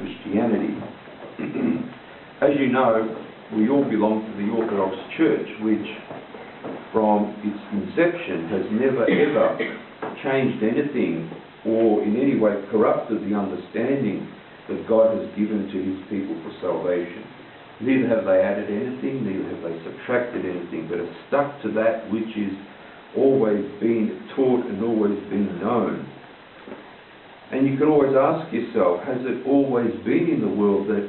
Christianity. As you know, we all belong to the Orthodox Church, which from its inception has never ever changed anything or in any way corrupted the understanding that God has given to his people for salvation. Neither have they added anything, neither have they subtracted anything, but have stuck to that which is always been taught and always been known. And you can always ask yourself, has it always been in the world that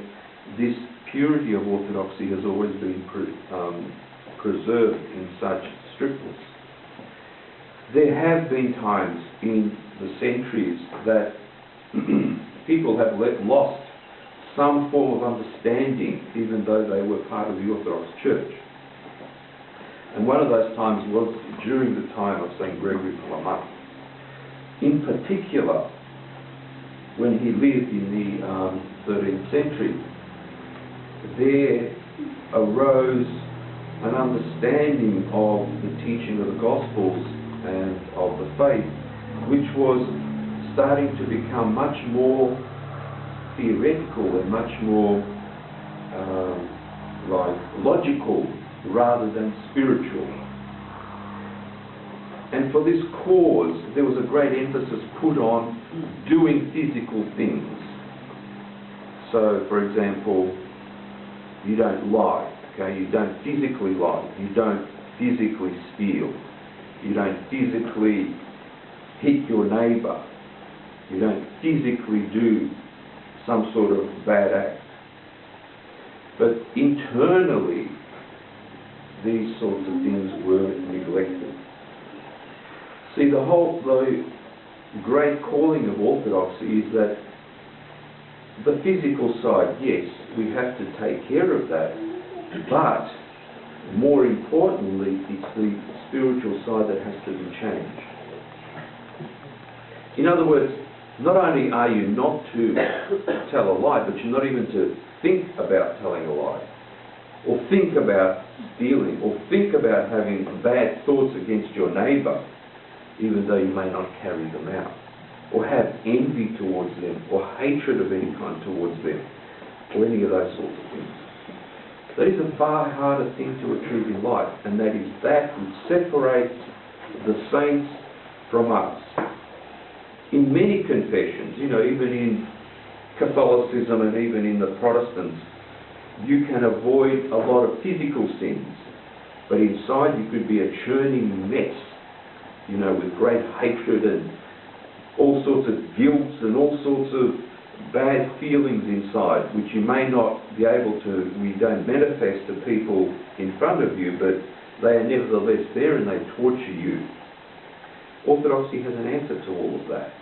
this purity of orthodoxy has always been preserved in such strictness? There have been times in the centuries that people have lost some form of understanding, even though they were part of the Orthodox Church. And one of those times was during the time of St. Gregory Palamas. In particular, when he lived in the 13th century, there arose an understanding of the teaching of the Gospels and of the faith, which was starting to become much more theoretical and much more like logical rather than spiritual. And for this cause, there was a great emphasis put on doing physical things. So, for example, you don't lie, okay? You don't physically lie. You don't physically steal. You don't physically hit your neighbour. You don't physically do some sort of bad act. But internally, these sorts of things were neglected. See, the great calling of orthodoxy is that the physical side, yes, we have to take care of that, but more importantly, it's the spiritual side that has to be changed. In other words, not only are you not to tell a lie, but you're not even to think about telling a lie, or think about stealing, or think about having bad thoughts against your neighbour, even though you may not carry them out, or have envy towards them, or hatred of any kind towards them, or any of those sorts of things. That is a far harder thing to achieve in life, and that is that which separates the saints from us. In many confessions, you know, even in Catholicism and even in the Protestants, you can avoid a lot of physical sins, but inside you could be a churning mess, you know, with great hatred and all sorts of guilt and all sorts of bad feelings inside, which you may not be able to, we don't manifest to people in front of you, but they are nevertheless there and they torture you. Orthodoxy has an answer to all of that.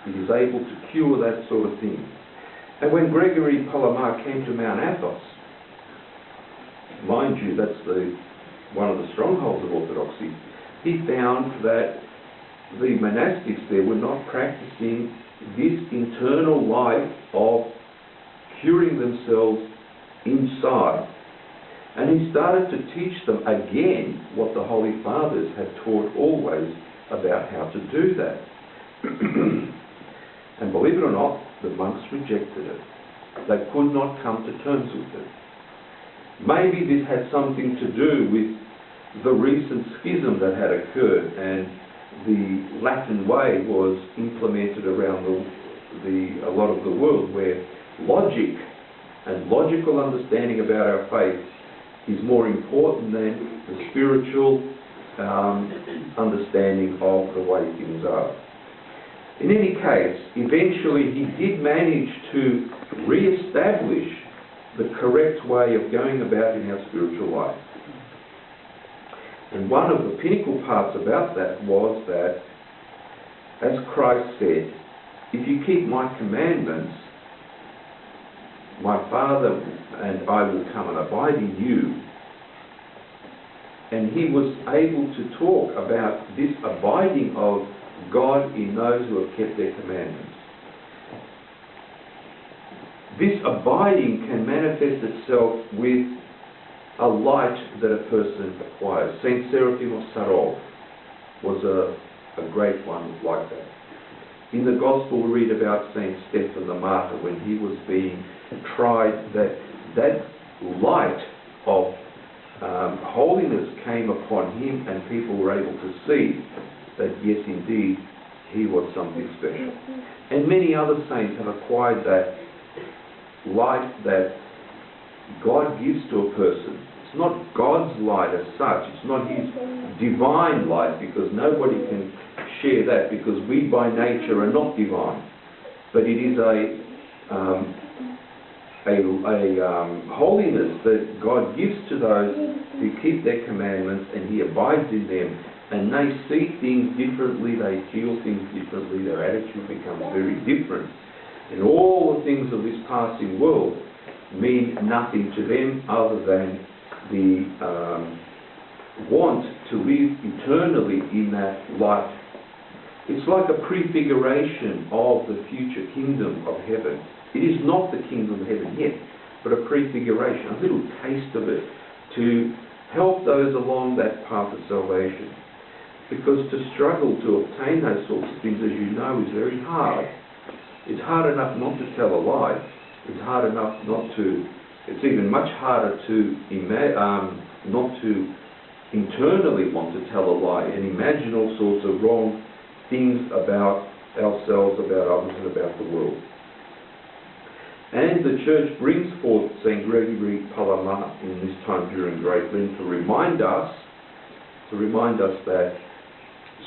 It is able to cure that sort of thing. And when Gregory Palamas came to Mount Athos, mind you, that's one of the strongholds of orthodoxy, he found that the monastics there were not practicing this internal life of curing themselves inside. And he started to teach them again what the Holy Fathers had taught always about how to do that. And believe it or not, the monks rejected it. They could not come to terms with it. Maybe this had something to do with the recent schism that had occurred, and the Latin way was implemented around a lot of the world, where logic and logical understanding about our faith is more important than the spiritual understanding of the way things are. In any case, eventually he did manage to re-establish the correct way of going about in our spiritual life. And one of the pinnacle parts about that was that, as Christ said, if you keep my commandments, my Father and I will come and abide in you. And he was able to talk about this abiding of God in those who have kept their commandments. This abiding can manifest itself with a light that a person acquires. Saint Seraphim of Sarov was a great one like that. In the Gospel we read about St. Stephen the martyr when he was being tried, that light of holiness came upon him, and people were able to see that yes, indeed, he was something special. And many other saints have acquired that light that God gives to a person. It's not God's light as such, it's not his divine light, because nobody can share that, because we by nature are not divine. But it is a holiness that God gives to those who keep their commandments, and he abides in them, and they see things differently, they feel things differently, their attitude becomes very different. And all the things of this passing world mean nothing to them other than the want to live eternally in that light. It's like a prefiguration of the future kingdom of heaven. It is not the kingdom of heaven yet, but a prefiguration, a little taste of it, to help those along that path of salvation. Because to struggle to obtain those sorts of things, as you know, is very hard. It's hard enough not to tell a lie. It's hard enough not to... It's even much harder to not to internally want to tell a lie and imagine all sorts of wrong things about ourselves, about others, and about the world. And the Church brings forth St. Gregory Palamas in this time during Great Lent to remind us that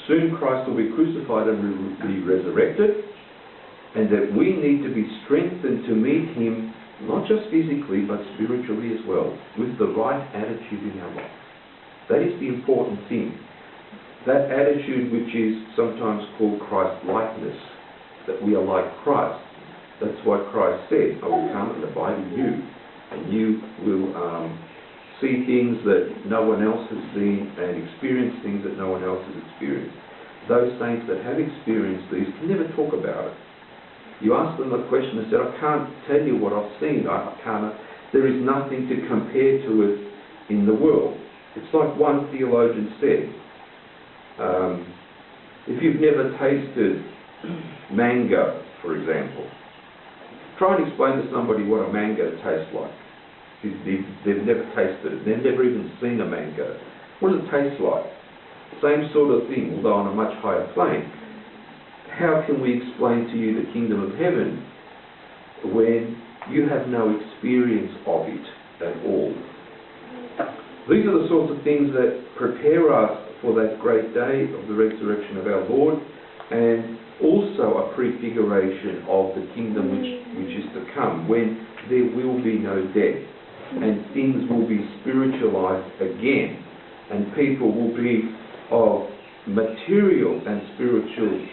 soon Christ will be crucified and will be resurrected, and that we need to be strengthened to meet him, not just physically, but spiritually as well, with the right attitude in our life. That is the important thing. That attitude which is sometimes called Christ-likeness, that we are like Christ. That's why Christ said, I will come and abide in you, and you will see things that no one else has seen and experience things that no one else has experienced. Those saints that have experienced these can never talk about it. You ask them a question and said, I can't tell you what I've seen. There is nothing to compare to it in the world. It's like one theologian said, if you've never tasted mango, for example, try and explain to somebody what a mango tastes like. They've never tasted it. They've never even seen a mango. What does it taste like? Same sort of thing, although on a much higher plane. How can we explain to you the kingdom of heaven when you have no experience of it at all? These are the sorts of things that prepare us for that great day of the resurrection of our Lord, and also a prefiguration of the kingdom which is to come, when there will be no death, and things will be spiritualized again, and people will be of material and spiritual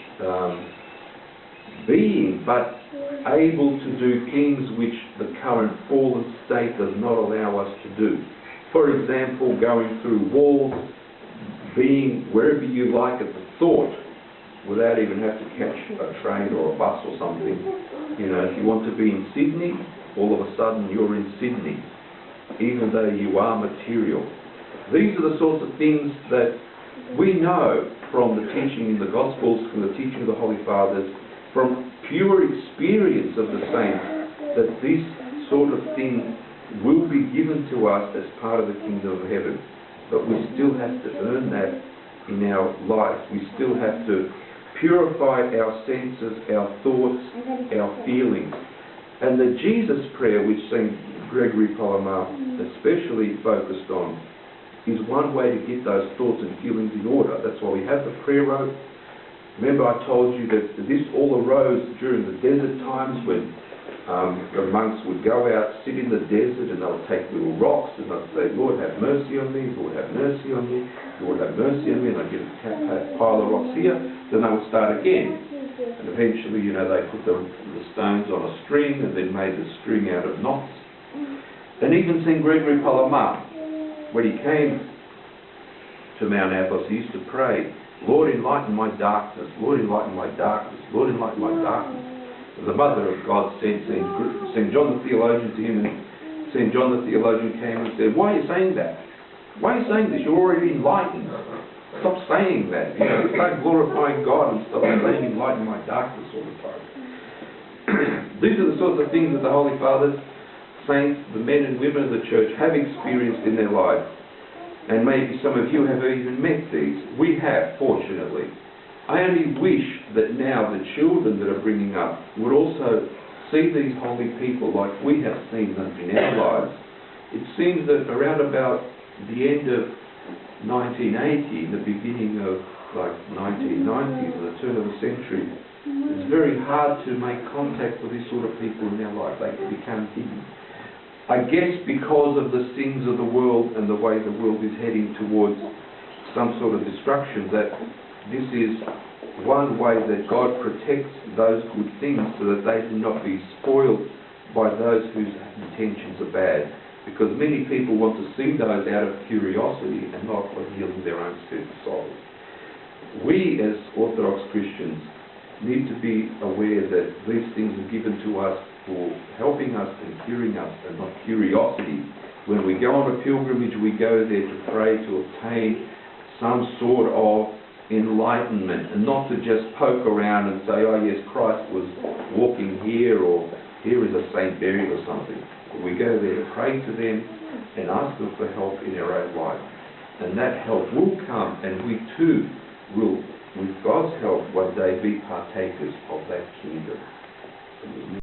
being, but able to do things which the current fallen state does not allow us to do. For example, going through walls, being wherever you like at the thought, without even having to catch a train or a bus or something. You know, if you want to be in Sydney, all of a sudden you're in Sydney, even though you are material. These are the sorts of things that we know from the teaching in the Gospels, from the teaching of the Holy Fathers, from pure experience of the saints, that this sort of thing will be given to us as part of the kingdom of heaven. But we still have to earn that in our life. We still have to purify our senses, our thoughts, our feelings. And the Jesus prayer, which St. Gregory Palamas especially focused on, is one way to get those thoughts and feelings in order. That's why we have the prayer rope. Remember I told you that this all arose during the desert times when the monks would go out, sit in the desert, and they would take little rocks and they'd say, Lord, have mercy on me, Lord, have mercy on me, Lord, have mercy on me, and they'd get a pile of rocks here, then they would start again. And eventually, you know, they put the stones on a string and then made the string out of knots. And even St. Gregory Palamas, when he came to Mount Athos, he used to pray, Lord, enlighten my darkness, Lord, enlighten my darkness, Lord, enlighten my darkness. The Mother of God sent St. John the Theologian to him, and St. John the Theologian came and said, why are you saying that? Why are you saying this? You're already enlightened. Stop saying that. You know, start glorifying God and stop saying enlighten my darkness all the time. These are the sorts of things that the Holy Fathers, saints, the men and women of the Church have experienced in their lives. And maybe some of you have even met these. We have, fortunately. I only wish that now the children that are bringing up would also see these holy people like we have seen them in our lives. It seems that around about the end of 1980, the beginning of like 1990s, the turn of the century, it's very hard to make contact with these sort of people in our life. They can become hidden. I guess because of the things of the world and the way the world is heading towards some sort of destruction, that this is one way that God protects those good things so that they do not be spoiled by those whose intentions are bad. Because many people want to see those out of curiosity and not for healing their own spiritual souls. We as Orthodox Christians need to be aware that these things are given to us for helping us and curing us and not curiosity. When we go on a pilgrimage, we go there to pray to obtain some sort of enlightenment and not to just poke around and say, oh yes, Christ was walking here, or here is a saint buried or something. We go there to pray to them and ask them for help in our own life. And that help will come, and we too will, with God's help, one day be partakers of that kingdom.